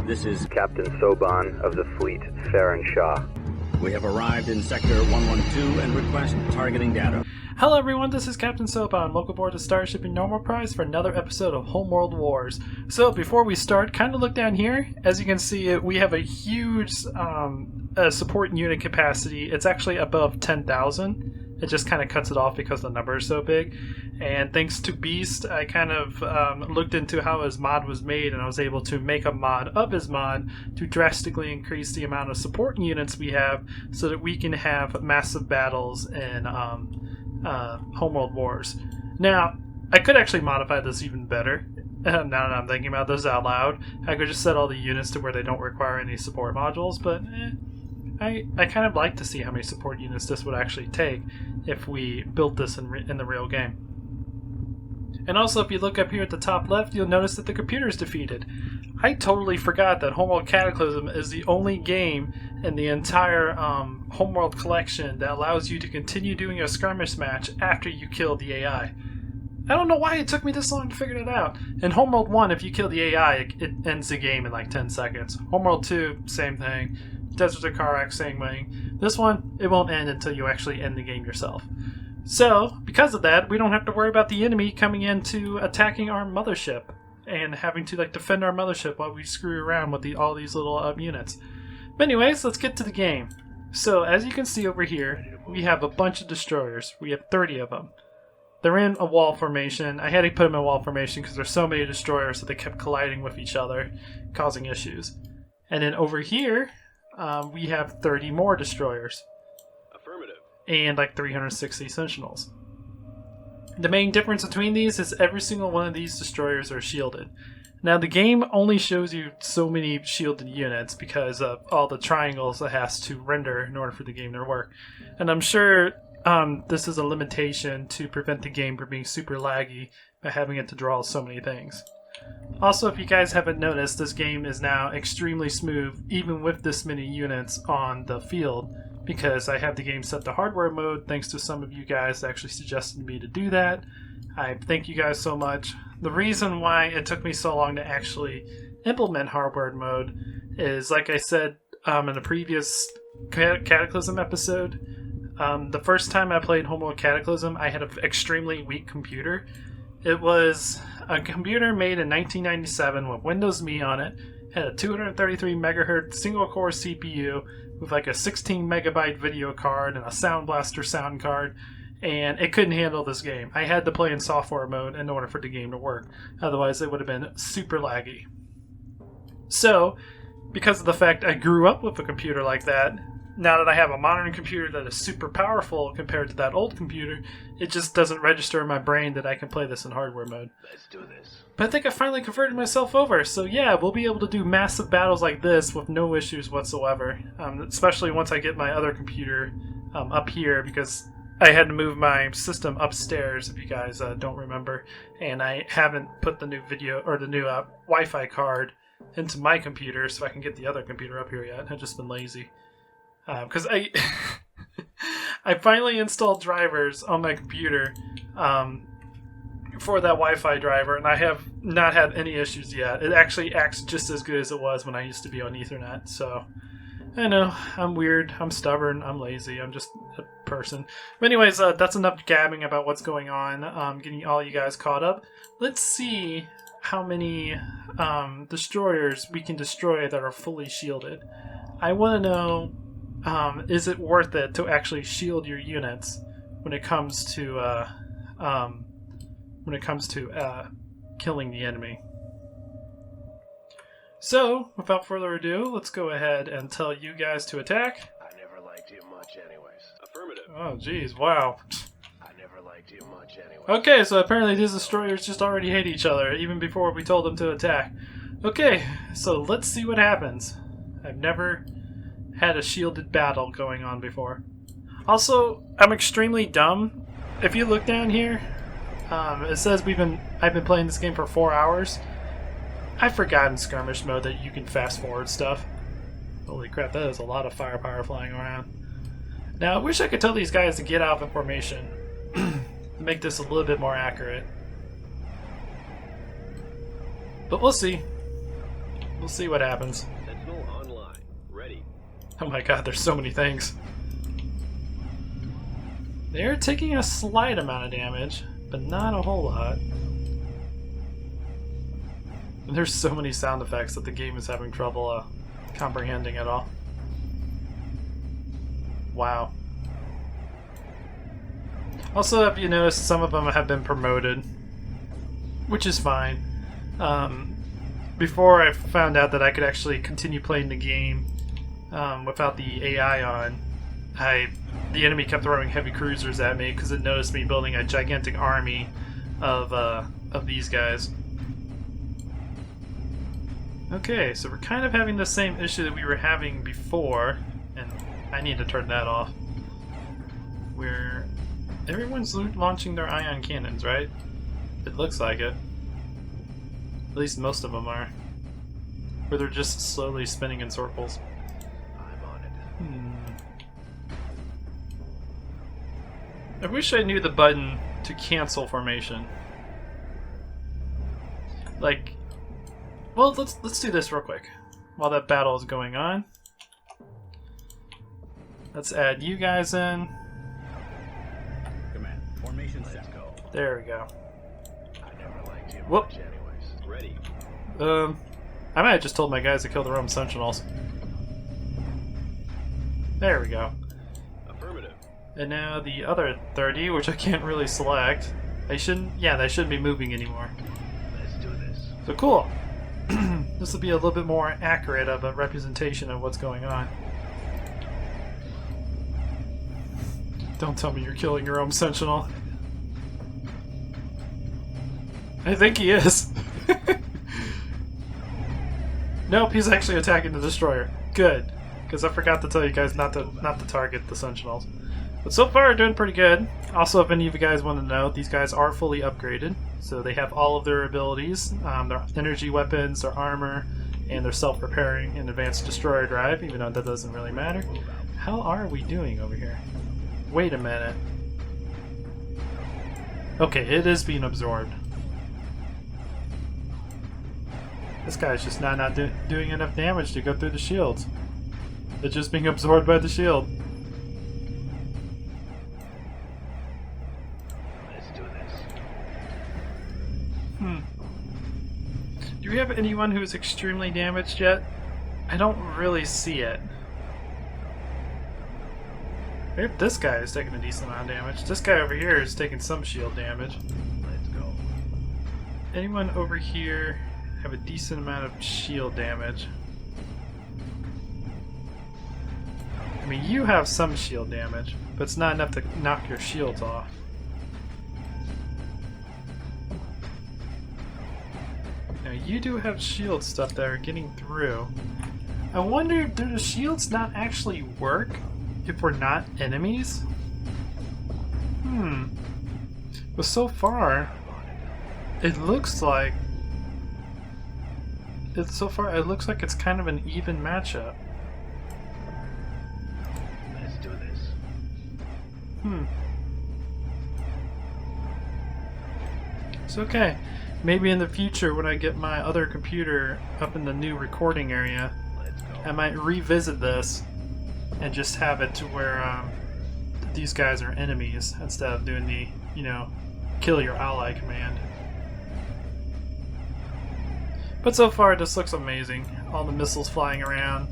This is Captain Soban of the fleet, Farron Shaw. We have arrived in Sector 112 and request targeting data. Hello everyone, this is Captain Soban. Welcome aboard the Starship Normal Prize for another episode of Homeworld Wars. So before we start, kind of look down here. As you can see, we have a huge support unit capacity. It's actually above 10,000. It just kind of cuts it off because the number is so big. And thanks to Beast, I kind of looked into how his mod was made, and I was able to make a mod of his mod to drastically increase the amount of support units we have so that we can have massive battles in Homeworld Wars. Now, I could actually modify this even better. Now that I'm thinking about this out loud, I could just set all the units to where they don't require any support modules, but I kind of like to see how many support units this would actually take if we built this in the real game. And also, if you look up here at the top left, you'll notice that the computer is defeated. I totally forgot that Homeworld Cataclysm is the only game in the entire Homeworld collection that allows you to continue doing a skirmish match after you kill the AI. I don't know why it took me this long to figure it out. In Homeworld 1, if you kill the AI, it ends the game in like 10 seconds. Homeworld 2, same thing. Desert to Karak, same thing. This one, it won't end until you actually end the game yourself. So, because of that, we don't have to worry about the enemy coming in to attacking our mothership and having to defend our mothership while we screw around with all these little units. But anyways, let's get to the game. So, as you can see over here, we have a bunch of destroyers. We have 30 of them. They're in a wall formation. I had to put them in wall formation because there's so many destroyers that they kept colliding with each other, causing issues. And then over here, we have 30 more destroyers. Affirmative. And like 360 sentinels. The main difference between these is every single one of these destroyers are shielded. Now the game only shows you so many shielded units because of all the triangles it has to render in order for the game to work. And I'm sure this is a limitation to prevent the game from being super laggy by having it to draw so many things. Also, if you guys haven't noticed, this game is now extremely smooth even with this many units on the field because I have the game set to hardware mode thanks to some of you guys that actually suggested me to do that. I thank you guys so much. The reason why it took me so long to actually implement hardware mode is, like I said in a previous Cataclysm episode, the first time I played Homeworld Cataclysm, I had an extremely weak computer. It was a computer made in 1997 with Windows Me on it, had a 233 megahertz single core CPU with like a 16 megabyte video card and a Sound Blaster sound card, and it couldn't handle this game. I had to play in software mode in order for the game to work, otherwise it would have been super laggy. So, because of the fact I grew up with a computer like that, now that I have a modern computer that is super powerful compared to that old computer, it just doesn't register in my brain that I can play this in hardware mode. Let's do this. But I think I finally converted myself over, so yeah, we'll be able to do massive battles like this with no issues whatsoever. Especially once I get my other computer up here, because I had to move my system upstairs, if you guys don't remember, and I haven't put the new video or the new Wi-Fi card into my computer so I can get the other computer up here yet. I've just been lazy. Because I finally installed drivers on my computer for that Wi-Fi driver, and I have not had any issues yet. It actually acts just as good as it was when I used to be on Ethernet. So I know I'm weird, I'm stubborn, I'm lazy, I'm just a person. But anyways, that's enough gabbing about what's going on. Getting all you guys caught up. Let's see how many destroyers we can destroy that are fully shielded. I want to know. Is it worth it to actually shield your units when it comes to killing the enemy? So, without further ado, let's go ahead and tell you guys to attack. I never liked you much anyways. Affirmative. Oh, geez, wow. I never liked you much anyways. Okay, so apparently these destroyers just already hate each other, even before we told them to attack. Okay, so let's see what happens. I've never had a shielded battle going on before. Also, I'm extremely dumb. If you look down here, it says I've been playing this game for 4 hours. I've forgotten skirmish mode that you can fast forward stuff. Holy crap, that is a lot of firepower flying around. Now, I wish I could tell these guys to get out of formation to make this a little bit more accurate. But we'll see. We'll see what happens. Sentinel online. Ready. Oh my god, there's so many things. They're taking a slight amount of damage, but not a whole lot. And there's so many sound effects that the game is having trouble comprehending at all. Wow. Also, if you notice, some of them have been promoted, which is fine. Before I found out that I could actually continue playing the game without the AI on, the enemy kept throwing heavy cruisers at me because it noticed me building a gigantic army of these guys. Okay, so we're kind of having the same issue that we were having before, and I need to turn that off. Where everyone's launching their ion cannons, right? It looks like it. At least most of them are. Where they're just slowly spinning in circles. I'm on it. I wish I knew the button to cancel formation. Like, well, let's do this real quick while that battle is going on. Let's add you guys in. Command. Formation set. Let's go. There we go. I never liked you Whoop. much anyways. Ready. I might have just told my guys to kill their own sentinels. There we go. Affirmative. And now the other 30, which I can't really select. They shouldn't be moving anymore. Let's do this. So cool. This will be a little bit more accurate of a representation of what's going on. Don't tell me you're killing your own sentinel. I think he is. Nope, he's actually attacking the destroyer. Good, because I forgot to tell you guys not to target the sentinels. But so far, doing pretty good. Also, if any of you guys want to know, these guys are fully upgraded, so they have all of their abilities, their energy weapons, their armor, and their self-repairing and advanced destroyer drive. Even though that doesn't really matter. How are we doing over here? Wait a minute. Okay, it is being absorbed. This guy's just not doing enough damage to go through the shields. It's just being absorbed by the shield. Let's do this. Do we have anyone who is extremely damaged yet? I don't really see it. Maybe this guy is taking a decent amount of damage. This guy over here is taking some shield damage. Let's go. Anyone over here have a decent amount of shield damage? I mean, you have some shield damage, but it's not enough to knock your shields off. Now, you do have shield stuff that are getting through. I wonder, do the shields not actually work if we're not enemies? But so far, it looks like it's kind of an even matchup. Let's do this. It's okay. Maybe in the future, when I get my other computer up in the new recording area, Let's go. I might revisit this and just have it to where these guys are enemies instead of doing the, kill your ally command. But so far, this looks amazing. All the missiles flying around,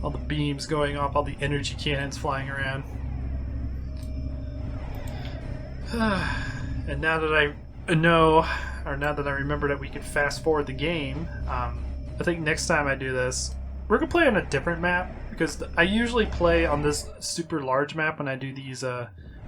all the beams going off, all the energy cannons flying around. And now that I know, or now that I remember that we can fast forward the game, I think next time I do this, we're going to play on a different map, because I usually play on this super large map when I do these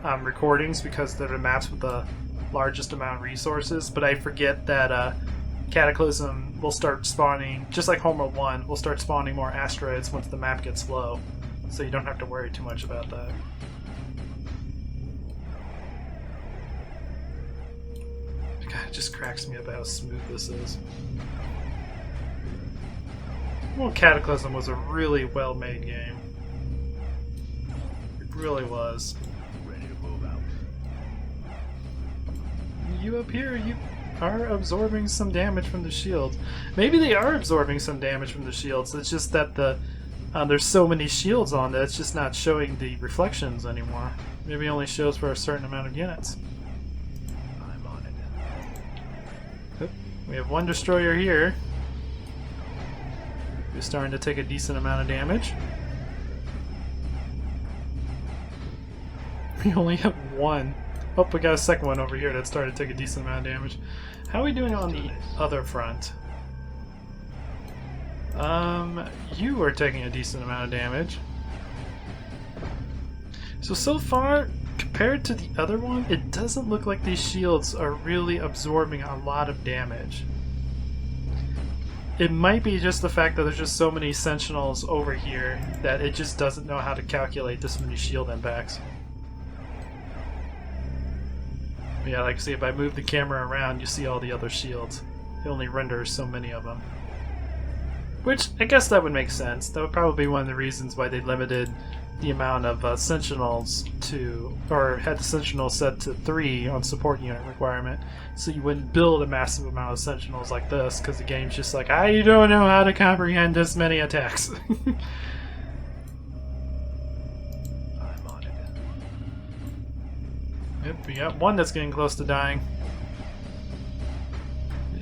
recordings, because they're the maps with the largest amount of resources, but I forget that Cataclysm will start spawning, just like Homeworld 1, will start spawning more asteroids once the map gets low, so you don't have to worry too much about that. God, it just cracks me up how smooth this is. Well, Cataclysm was a really well-made game. It really was. Ready to move out. You up here? are absorbing some damage from the shields. Maybe they are absorbing some damage from the shields. It's just that there's so many shields on that it's just not showing the reflections anymore. Maybe it only shows for a certain amount of units. I'm on it. Oop. We have one destroyer here. Who's starting to take a decent amount of damage. We only have one. Oh, we got a second one over here that started to take a decent amount of damage. How are we doing on the other front? You are taking a decent amount of damage. So far, compared to the other one, it doesn't look like these shields are really absorbing a lot of damage. It might be just the fact that there's just so many sentinels over here that it just doesn't know how to calculate this many shield impacts. Yeah, like see, if I move the camera around, you see all the other shields. It only renders so many of them. Which, I guess that would make sense. That would probably be one of the reasons why they limited the amount of sentinels to, or had the sentinel set to 3 on support unit requirement, so you wouldn't build a massive amount of sentinels like this, because the game's just like, I don't know how to comprehend this many attacks. I'm on it. Yep, we got one that's getting close to dying.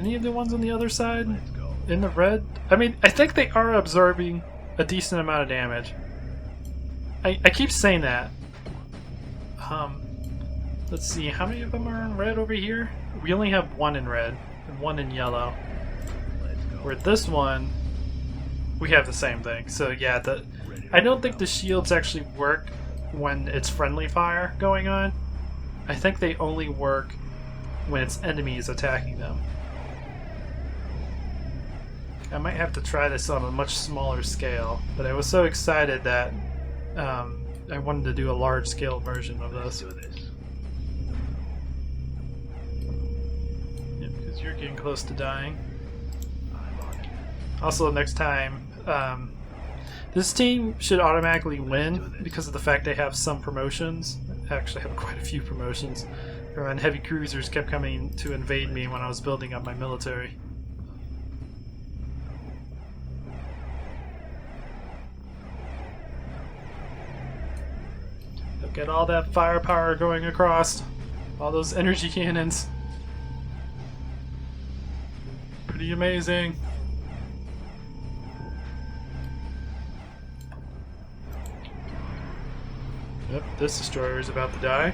Any of the ones on the other side? Let's go. In the red? I mean, I think they are absorbing a decent amount of damage. I keep saying that. Let's see, how many of them are in red over here? We only have one in red and one in yellow. Let's go. Where this one, we have the same thing. So yeah, I don't think the shields actually work when it's friendly fire going on. I think they only work when it's enemies attacking them. I might have to try this on a much smaller scale, but I was so excited that I wanted to do a large scale version of Let's this. do this. Yeah, because you're getting close to dying. I'm on it. Also, next time, this team should automatically win because of the fact they have some promotions. They actually have quite a few promotions. And heavy cruisers kept coming to invade me when I was building up my military. Look at all that firepower going across. All those energy cannons. Pretty amazing. Yep, this destroyer is about to die.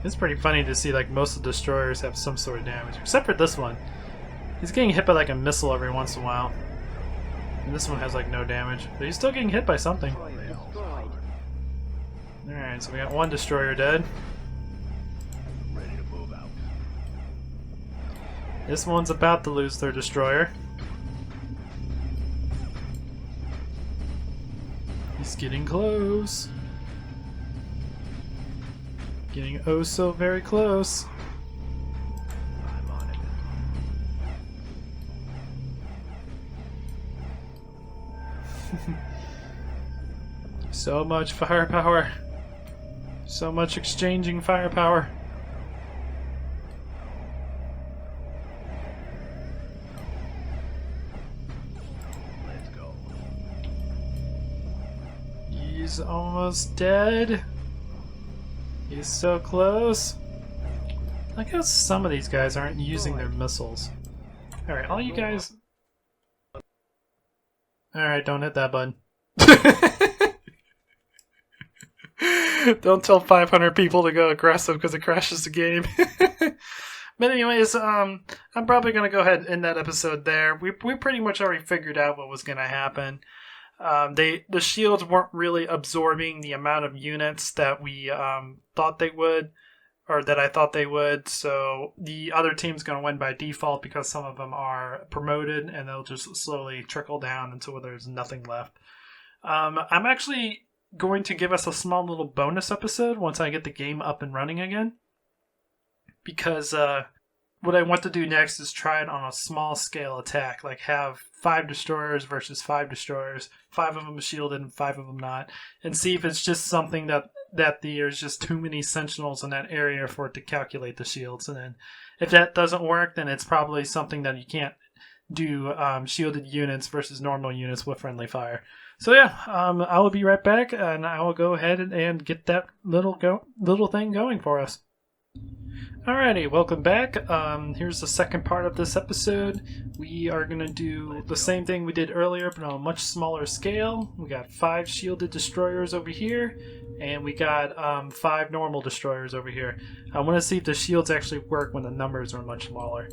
It's pretty funny to see like most of the destroyers have some sort of damage, except for this one. He's getting hit by like a missile every once in a while. And this one has like no damage, but he's still getting hit by something. Alright, so we got one destroyer dead. Ready to move out. This one's about to lose their destroyer. He's getting close. Getting oh so very close. I'm on it. So much firepower. So much exchanging firepower. Let's go. He's almost dead. He's so close. I guess some of these guys aren't using their missiles. Alright, all you guys... Alright, don't hit that button. Don't tell 500 people to go aggressive because it crashes the game. But anyways, I'm probably going to go ahead and end that episode there. We pretty much already figured out what was going to happen. The shields weren't really absorbing the amount of units that we thought they would, or that I thought they would. So the other team's going to win by default because some of them are promoted, and they'll just slowly trickle down until there's nothing left. I'm actually going to give us a small little bonus episode once I get the game up and running again, because what I want to do next is try it on a small scale attack, like have 5 destroyers versus 5 destroyers, 5 of them shielded and 5 of them not, and see if it's just something that there's just too many sentinels in that area for it to calculate the shields. And then if that doesn't work, then it's probably something that you can't do shielded units versus normal units with friendly fire. So yeah, I will be right back, and I will go ahead and get that little thing going for us. Alrighty, welcome back. Here's the second part of this episode. We are going to do the same thing we did earlier, but on a much smaller scale. We got 5 shielded destroyers over here, and we got 5 normal destroyers over here. I want to see if the shields actually work when the numbers are much smaller.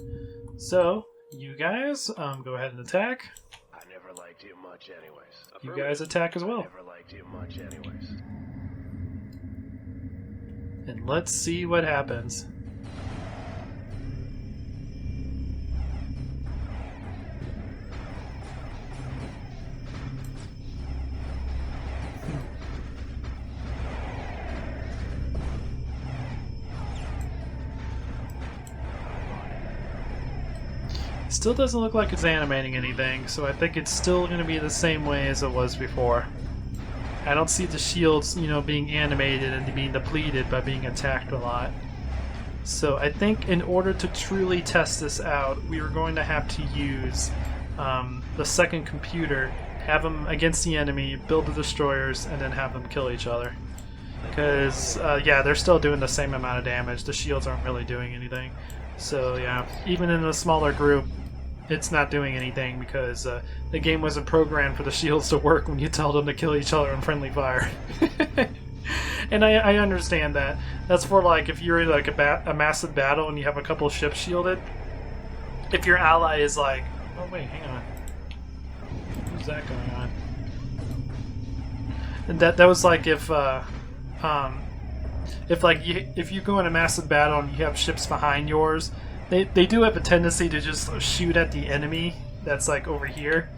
So, you guys, go ahead and attack. I never liked you much anyways. You guys attack as well. I never liked you much anyways. And let's see what happens. Still doesn't look like it's animating anything, so I think it's still going to be the same way as it was before. I don't see the shields, being animated and being depleted by being attacked a lot. So I think in order to truly test this out, we are going to have to use the second computer, have them against the enemy, build the destroyers, and then have them kill each other. Because, yeah, they're still doing the same amount of damage. The shields aren't really doing anything. So, yeah, even in a smaller group, it's not doing anything because the game wasn't programmed for the shields to work when you tell them to kill each other in friendly fire. And I understand that. That's for, like, if you're in, like, a massive battle and you have a couple of ships shielded. If your ally is like... Oh, wait, hang on. What's that going on? And that was like if you go in a massive battle and you have ships behind yours, they do have a tendency to just shoot at the enemy that's like over here,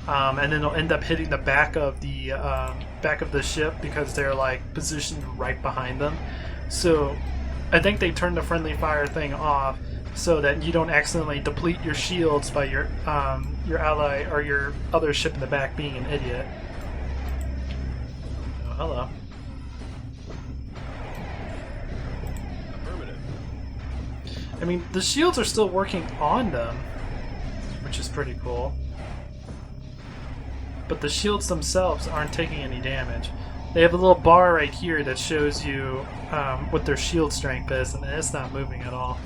and then they'll end up hitting the back of the ship because they're like positioned right behind them. So I think they turned the friendly fire thing off so that you don't accidentally deplete your shields by your ally or your other ship in the back being an idiot. Oh, hello. I mean, the shields are still working on them, which is pretty cool. But the shields themselves aren't taking any damage. They have a little bar right here that shows you what their shield strength is, and it's not moving at all.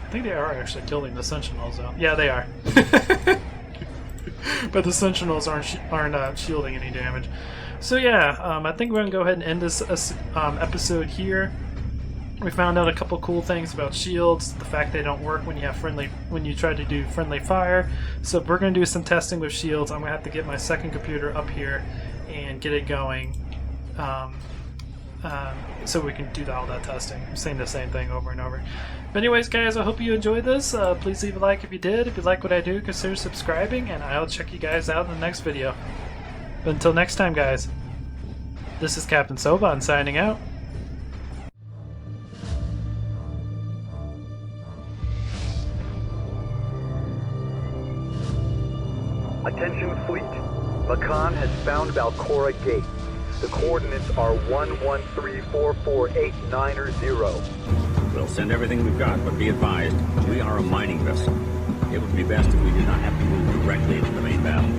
I think they are actually killing the sentinels, though. Yeah, they are. But the sentinels aren't shielding any damage. So yeah, I think we're going to go ahead and end this episode here. We found out a couple cool things about shields, the fact they don't work when you try to do friendly fire. So we're going to do some testing with shields. I'm going to have to get my second computer up here and get it going, so we can do all that testing. I'm saying the same thing over and over. But anyways, guys, I hope you enjoyed this. Please leave a like if you did. If you like what I do, consider subscribing, and I'll check you guys out in the next video. But until next time, guys, this is Captain Soban signing out. Attention fleet. Makan has found Valcora Gate. The coordinates are 1134489. We'll send everything we've got, but be advised, we are a mining vessel. It would be best if we did not have to move directly into the main battle.